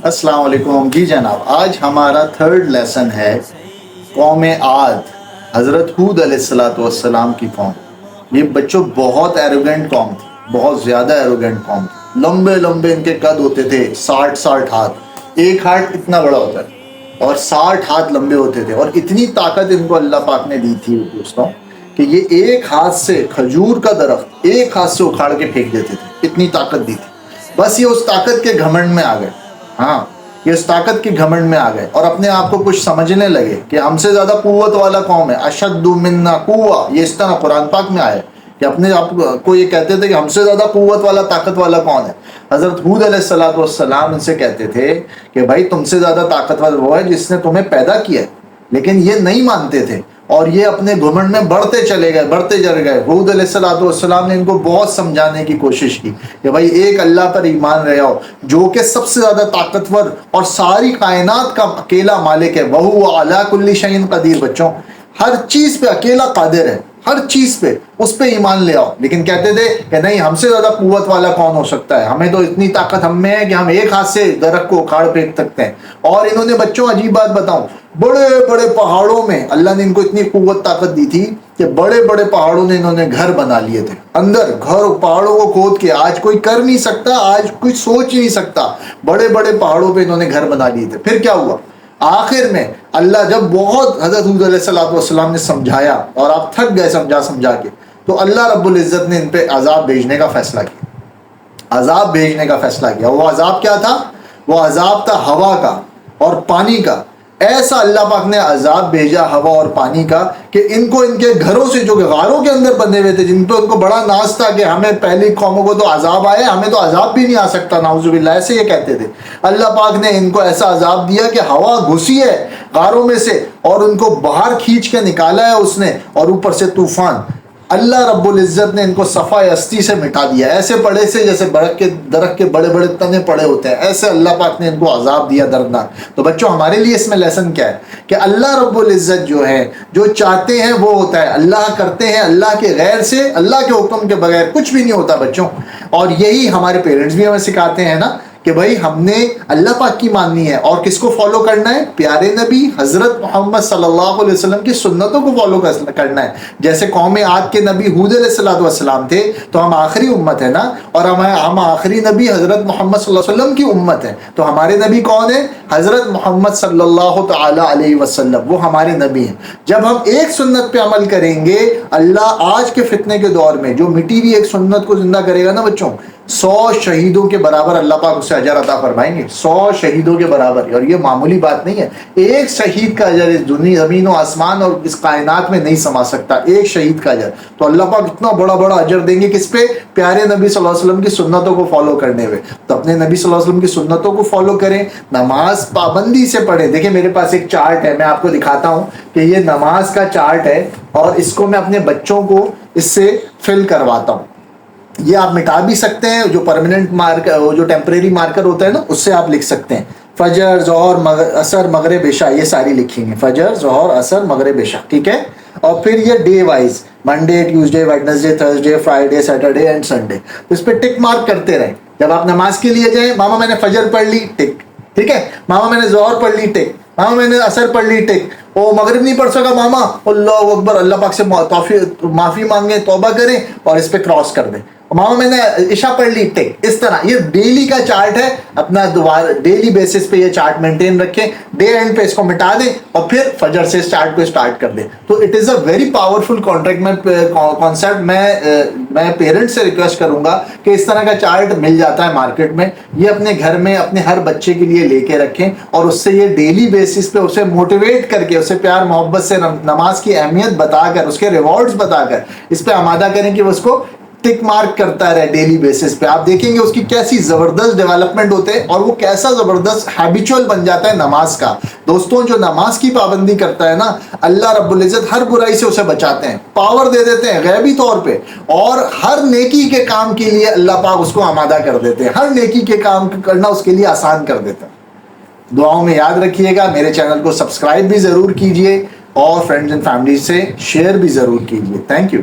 السلام علیکم جی جناب، آج ہمارا تھرڈ لیسن ہے قوم عاد، حضرت ہود علیہ السلام کی قوم۔ یہ بچوں بہت ایروگنٹ قوم تھی، بہت زیادہ ایروگنٹ قوم تھی۔ لمبے لمبے ان کے قد ہوتے تھے، 60 ہاتھ، ایک ہاتھ اتنا بڑا ہوتا ہے اور 60 ہاتھ لمبے ہوتے تھے، اور اتنی طاقت ان کو اللہ پاک نے دی تھی دوستوں کہ یہ ایک ہاتھ سے کھجور کا درخت ایک ہاتھ سے اکھاڑ کے پھینک دیتے تھے، اتنی طاقت دی تھی۔ بس یہ اس طاقت کے گھمنڈ میں آ گئے، ہاں یہ اس طاقت کے گھمنڈ میں آ گئے اور اپنے آپ کو کچھ سمجھنے لگے کہ ہم سے زیادہ قوت والا قوم ہے۔ اشد منا قوہ، یہ اس طرح قرآن پاک میں آیا ہے کہ اپنے آپ کو یہ کہتے تھے کہ ہم سے زیادہ قوت والا طاقت والا کون ہے۔ حضرت ہود علیہ السلام ان سے کہتے تھے کہ بھائی تم سے زیادہ طاقتور وہ ہے جس نے تمہیں پیدا کیا ہے، لیکن یہ نہیں مانتے تھے اور یہ اپنے گھمنڈ میں بڑھتے چلے گئے۔ ہود علیہ السلام نے ان کو بہت سمجھانے کی کوشش کی کہ بھائی ایک اللہ پر ایمان رہے ہو جو کہ سب سے زیادہ طاقتور اور ساری کائنات کا اکیلا مالک ہے۔ وَهُوَ عَلَىٰ كُلِّ شَيْءٍ قَدِيرٌ، بچوں ہر چیز پہ اکیلا قادر ہے، ہر چیز پہ، اس پہ ایمان لے آؤ۔ لیکن کہتے تھے کہ نہیں، ہم سے زیادہ قوت والا کون ہو سکتا ہے، ہمیں تو اتنی طاقت ہم میں ہے کہ ہم ایک ہاتھ سے درخت کو اکھاڑ پھینک سکتے ہیں۔ اور انہوں نے بچوں عجیب بات بتاؤں، بڑے بڑے پہاڑوں میں اللہ نے ان کو اتنی قوت طاقت دی تھی کہ بڑے بڑے پہاڑوں نے انہوں نے گھر بنا لیے تھے، اندر گھر پہاڑوں کو کھود کے۔ آج کوئی کر نہیں سکتا، آج کوئی سوچ نہیں سکتا، بڑے بڑے پہاڑوں پہ انہوں نے گھر بنا لیے تھے۔ پھر کیا ہوا؟ آخر میں اللہ جب بہت حضرت ہود علیہ السلام نے سمجھایا اور آپ تھک گئے سمجھا کے، تو اللہ رب العزت نے ان پہ عذاب بھیجنے کا فیصلہ کیا۔ وہ عذاب کیا تھا؟ وہ عذاب تھا ہوا کا اور پانی کا۔ ایسا اللہ پاک نے عذاب بھیجا ہوا اور پانی کا کہ ان کو ان کے گھروں سے، جو غاروں کے اندر بندے ہوئے تھے، جن پہ ان کو بڑا ناز تھا کہ ہمیں پہلی قوموں کو تو عذاب آئے، ہمیں تو عذاب بھی نہیں آ سکتا، نعوذ باللہ، ایسے یہ کہتے تھے۔ اللہ پاک نے ان کو ایسا عذاب دیا کہ ہوا گھسی ہے غاروں میں سے اور ان کو باہر کھینچ کے نکالا ہے اس نے، اور اوپر سے طوفان۔ اللہ رب العزت نے ان کو صفائے ہستی سے مٹا دیا، ایسے پڑے سے جیسے درخت کے بڑے بڑے تنے پڑے ہوتے ہیں، ایسے اللہ پاک نے ان کو عذاب دیا دردناک۔ تو بچوں ہمارے لیے اس میں لیسن کیا ہے کہ اللہ رب العزت جو ہے، جو چاہتے ہیں وہ ہوتا ہے، اللہ کرتے ہیں، اللہ کے غیر سے، اللہ کے حکم کے بغیر کچھ بھی نہیں ہوتا بچوں۔ اور یہی ہمارے پیرنٹس بھی ہمیں سکھاتے ہیں نا کہ بھائی ہم نے اللہ پاک کی ماننی ہے اور کس کو فالو کرنا ہے؟ پیارے نبی حضرت محمد صلی اللہ علیہ وسلم کی سنتوں کو فالو کرنا ہے۔ جیسے قوم عاد کے نبی ہود علیہ السلام تھے تو ہم آخری امت ہے نا، اور ہم آخری نبی حضرت محمد صلی اللہ علیہ وسلم کی امت ہے، تو ہمارے نبی کون ہے؟ حضرت محمد صلی اللہ تعالی علیہ وسلم، وہ ہمارے نبی ہیں۔ جب ہم ایک سنت پہ عمل کریں گے، اللہ آج کے فتنے کے دور میں جو مٹی ہوئی ایک سنت کو زندہ کرے گا نا بچوں، 100 شہیدوں کے برابر اللہ پاک اسے اجر عطا فرمائیں گے، 100 شہیدوں کے برابر۔ اور یہ معمولی بات نہیں ہے، ایک شہید کا اجر اس دنیا، زمین و آسمان اور اس کائنات میں نہیں سما سکتا، ایک شہید کا اجر۔ تو اللہ پاک اتنا بڑا بڑا اجر دیں گے کس پہ؟ پیارے نبی صلی اللہ علیہ وسلم کی سنتوں کو فالو کرنے ہوئے۔ تو اپنے نبی صلی اللہ علیہ وسلم کی سنتوں کو فالو کریں، نماز پابندی سے پڑھیں۔ دیکھیں میرے پاس ایک چارٹ ہے، میں آپ کو دکھاتا ہوں کہ یہ نماز کا چارٹ ہے، اور اس کو میں اپنے بچوں کو اس سے فل کرواتا ہوں۔ یہ آپ مٹا بھی سکتے ہیں، جو پرماننٹ مارکر، جو ٹیمپریری مارکر ہوتا ہے نا، اس سے آپ لکھ سکتے ہیں فجر، ظہر، عصر، مغرب، عشاء، یہ ساری لکھی ہیں، فجر، ظہر، عصر، مغرب، عشاء، ٹھیک ہے۔ اور پھر یہ day wise, Monday, Tuesday, Wednesday, Thursday, Friday, Saturday and Sunday, اس پہ ٹک مارک کرتے رہیں۔ جب آپ نماز کے لیے جائیں، ماما میں نے فجر پڑھ لی، ٹک، ٹھیک ہے، ماما میں نے ظہر پڑھ لی، ٹک، ماما میں نے عصر پڑھ لی، ٹک، او مغرب نہیں پڑھ سکا ماما، اللہ اکبر، اللہ پاک سے معافی مانگیں، توبہ کریں اور اس پہ کراس کر دیں۔ ماما میں نے عشاء پڑھ لی، ٹک۔ اس طرح یہ ڈیلی کا چارٹ ہے، اپنا دوبارہ ڈیلی بیسس پہ یہ چارٹ مینٹین رکھیں، ڈے اینڈ پہ اس کو مٹا دیں اور پھر فجر سے چارٹ کو اسٹارٹ کر دیں۔ تو it is a very powerful concept. میں پیرنٹس سے ریکویسٹ کروں گا کہ اس طرح کا چارٹ مل جاتا ہے مارکیٹ میں، یہ اپنے گھر میں اپنے ہر بچے کے لیے لے کے رکھیں، اور اس سے یہ ڈیلی بیسس پہ اسے موٹیویٹ کر کے، اسے پیار محبت سے نماز کی اہمیت بتا کر، اس کے ریوارڈز بتا کر اس پہ آمادہ کریں کہ وہ اس کو ٹک مارک کرتا رہے ڈیلی بیسس پہ۔ آپ دیکھیں گے اس کی کیسی زبردست ڈیولپمنٹ ہوتے ہیں اور وہ کیسا زبردست ہیبیچول بن جاتا ہے نماز کا۔ دوستوں جو نماز کی پابندی کرتا ہے نا، اللہ رب العزت ہر برائی سے اسے بچاتے ہیں، پاور دے دیتے ہیں غیبی طور پہ، اور ہر نیکی کے کام کے لیے اللہ پاک اس کو آمادہ کر دیتے ہیں، ہر نیکی کے کام کرنا اس کے لیے آسان کر دیتا ہے۔ دعاؤں میں یاد رکھیے گا، میرے چینل کو سبسکرائب بھی ضرور کیجئے اور فرینڈز اینڈ فیملی سے شیئر بھی ضرور کیجئے۔ Thank you.